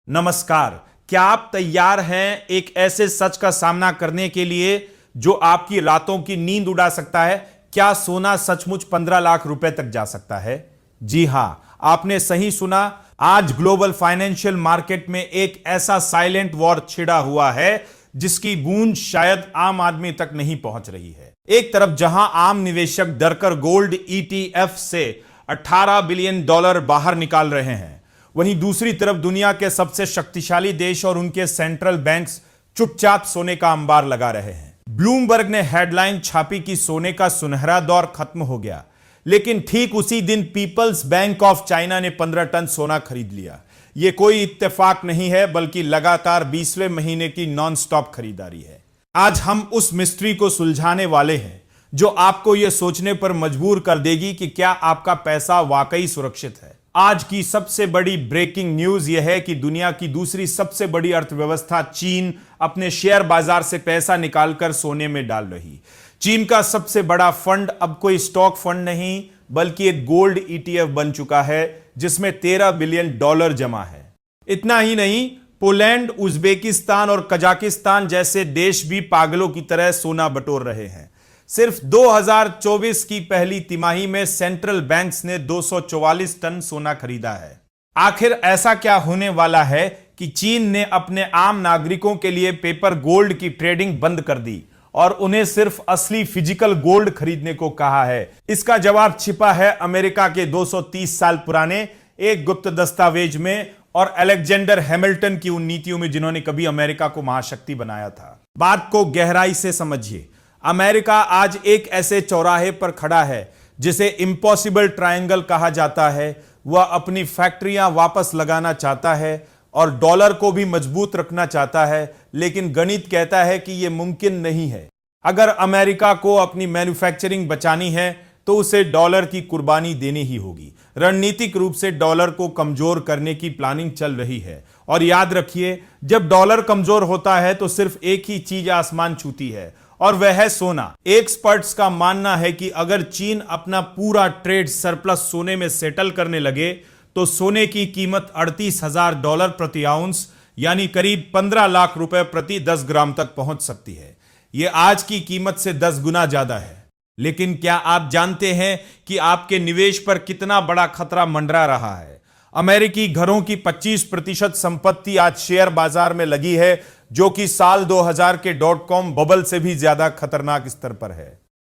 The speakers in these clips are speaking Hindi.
नमस्कार। क्या आप तैयार हैं एक ऐसे सच का सामना करने के लिए जो आपकी रातों की नींद उड़ा सकता है? क्या सोना सचमुच 15 लाख रुपए तक जा सकता है? जी हां, आपने सही सुना। आज ग्लोबल फाइनेंशियल मार्केट में एक ऐसा साइलेंट वॉर छिड़ा हुआ है जिसकी बूंद शायद आम आदमी तक नहीं पहुंच रही है। एक तरफ जहां आम निवेशक डरकर गोल्ड ईटीएफ से 18 बिलियन डॉलर बाहर निकाल रहे हैं, वहीं दूसरी तरफ दुनिया के सबसे शक्तिशाली देश और उनके सेंट्रल बैंक्स चुपचाप सोने का अंबार लगा रहे हैं। ब्लूमबर्ग ने हेडलाइन छापी कि सोने का सुनहरा दौर खत्म हो गया, लेकिन ठीक उसी दिन पीपल्स बैंक ऑफ चाइना ने 15 टन सोना खरीद लिया। यह कोई इत्तेफाक नहीं है, बल्कि लगातार 20वें महीने की नॉन स्टॉप खरीदारी है। आज हम उस मिस्ट्री को सुलझाने वाले हैं जो आपको यह सोचने पर मजबूर कर देगी कि क्या आपका पैसा वाकई सुरक्षित है। आज की सबसे बड़ी ब्रेकिंग न्यूज यह है कि दुनिया की दूसरी सबसे बड़ी अर्थव्यवस्था चीन अपने शेयर बाजार से पैसा निकालकर सोने में डाल रही। चीन का सबसे बड़ा फंड अब कोई स्टॉक फंड नहीं, बल्कि एक गोल्ड ईटीएफ बन चुका है जिसमें 13 बिलियन डॉलर जमा है। इतना ही नहीं, पोलैंड, उज्बेकिस्तान और कजाकिस्तान जैसे देश भी पागलों की तरह सोना बटोर रहे हैं। सिर्फ 2024 की पहली तिमाही में सेंट्रल बैंक्स ने 244 टन सोना खरीदा है। आखिर ऐसा क्या होने वाला है कि चीन ने अपने आम नागरिकों के लिए पेपर गोल्ड की ट्रेडिंग बंद कर दी और उन्हें सिर्फ असली फिजिकल गोल्ड खरीदने को कहा है? इसका जवाब छिपा है अमेरिका के 230 साल पुराने एक गुप्त दस्तावेज में और अलेक्जेंडर हैमिल्टन की उन नीतियों में जिन्होंने कभी अमेरिका को महाशक्ति बनाया था। बात को गहराई से समझिए। अमेरिका आज एक ऐसे चौराहे पर खड़ा है जिसे इम्पॉसिबल ट्रायंगल कहा जाता है। वह अपनी फैक्ट्रियां वापस लगाना चाहता है और डॉलर को भी मजबूत रखना चाहता है, लेकिन गणित कहता है कि यह मुमकिन नहीं है। अगर अमेरिका को अपनी मैन्युफैक्चरिंग बचानी है तो उसे डॉलर की कुर्बानी देनी ही होगी। रणनीतिक रूप से डॉलर को कमजोर करने की प्लानिंग चल रही है। और याद रखिए, जब डॉलर कमजोर होता है तो सिर्फ एक ही चीज आसमान छूती है, और वह है सोना। एक्सपर्ट्स का मानना है कि अगर चीन अपना पूरा ट्रेड सरप्लस सोने में सेटल करने लगे तो सोने की कीमत $38,000 प्रति आउंस यानी करीब 15 लाख रुपए प्रति 10 ग्राम तक पहुंच सकती है। यह आज की कीमत से 10 गुना ज्यादा है। लेकिन क्या आप जानते हैं कि आपके निवेश पर कितना बड़ा खतरा मंडरा रहा है? अमेरिकी घरों की 25% संपत्ति आज शेयर बाजार में लगी है, जो कि साल 2000 के .com बबल से भी ज्यादा खतरनाक स्तर पर है।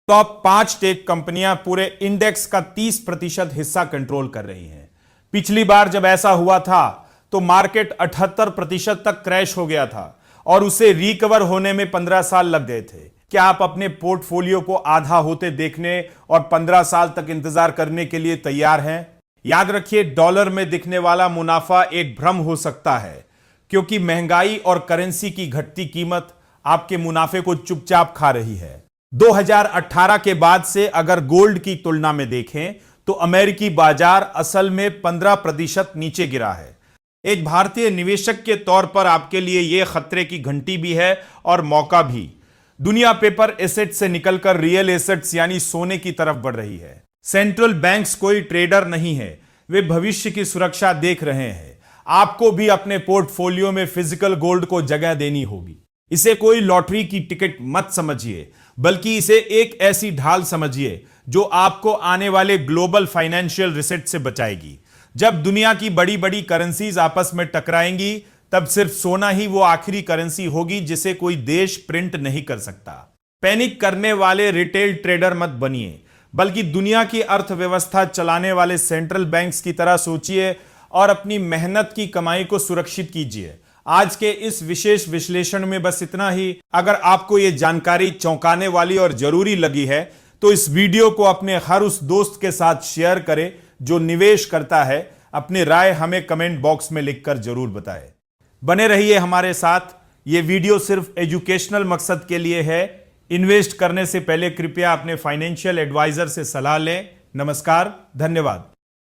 टॉप 5 टेक कंपनियां पूरे इंडेक्स का 30% हिस्सा कंट्रोल कर रही हैं। पिछली बार जब ऐसा हुआ था तो मार्केट 78% तक क्रैश हो गया था और उसे रिकवर होने में 15 साल लग गए थे। क्या आप अपने पोर्टफोलियो को आधा होते देखने और 15 साल तक इंतजार करने के लिए तैयार हैं? याद रखिए, डॉलर में दिखने वाला मुनाफा एक भ्रम हो सकता है, क्योंकि महंगाई और करेंसी की घटती कीमत आपके मुनाफे को चुपचाप खा रही है। 2018 के बाद से अगर गोल्ड की तुलना में देखें तो अमेरिकी बाजार असल में 15% नीचे गिरा है। एक भारतीय निवेशक के तौर पर आपके लिए यह खतरे की घंटी भी है और मौका भी। दुनिया पेपर एसेट से निकलकर रियल एसेट्स यानी सोने की तरफ बढ़ रही है। सेंट्रल बैंक्स कोई ट्रेडर नहीं है, वे भविष्य की सुरक्षा देख रहे हैं। आपको भी अपने पोर्टफोलियो में फिजिकल गोल्ड को जगह देनी होगी। इसे कोई लॉटरी की टिकट मत समझिए, बल्कि इसे एक ऐसी ढाल समझिए जो आपको आने वाले ग्लोबल फाइनेंशियल रिसेट से बचाएगी। जब दुनिया की बड़ी बड़ी करेंसीज आपस में टकराएंगी, तब सिर्फ सोना ही वो आखिरी करेंसी होगी जिसे कोई देश प्रिंट नहीं कर सकता। पैनिक करने वाले रिटेल ट्रेडर मत बनिए, बल्कि दुनिया की अर्थव्यवस्था चलाने वाले सेंट्रल बैंक्स की तरह सोचिए और अपनी मेहनत की कमाई को सुरक्षित कीजिए। आज के इस विशेष विश्लेषण में बस इतना ही। अगर आपको यह जानकारी चौंकाने वाली और जरूरी लगी है तो इस वीडियो को अपने हर उस दोस्त के साथ शेयर करें जो निवेश करता है। अपनी राय हमें कमेंट बॉक्स में लिखकर जरूर बताएं। बने रहिए हमारे साथ। यह वीडियो सिर्फ एजुकेशनल मकसद के लिए है। इन्वेस्ट करने से पहले कृपया अपने फाइनेंशियल एडवाइजर से सलाह लें। नमस्कार, धन्यवाद।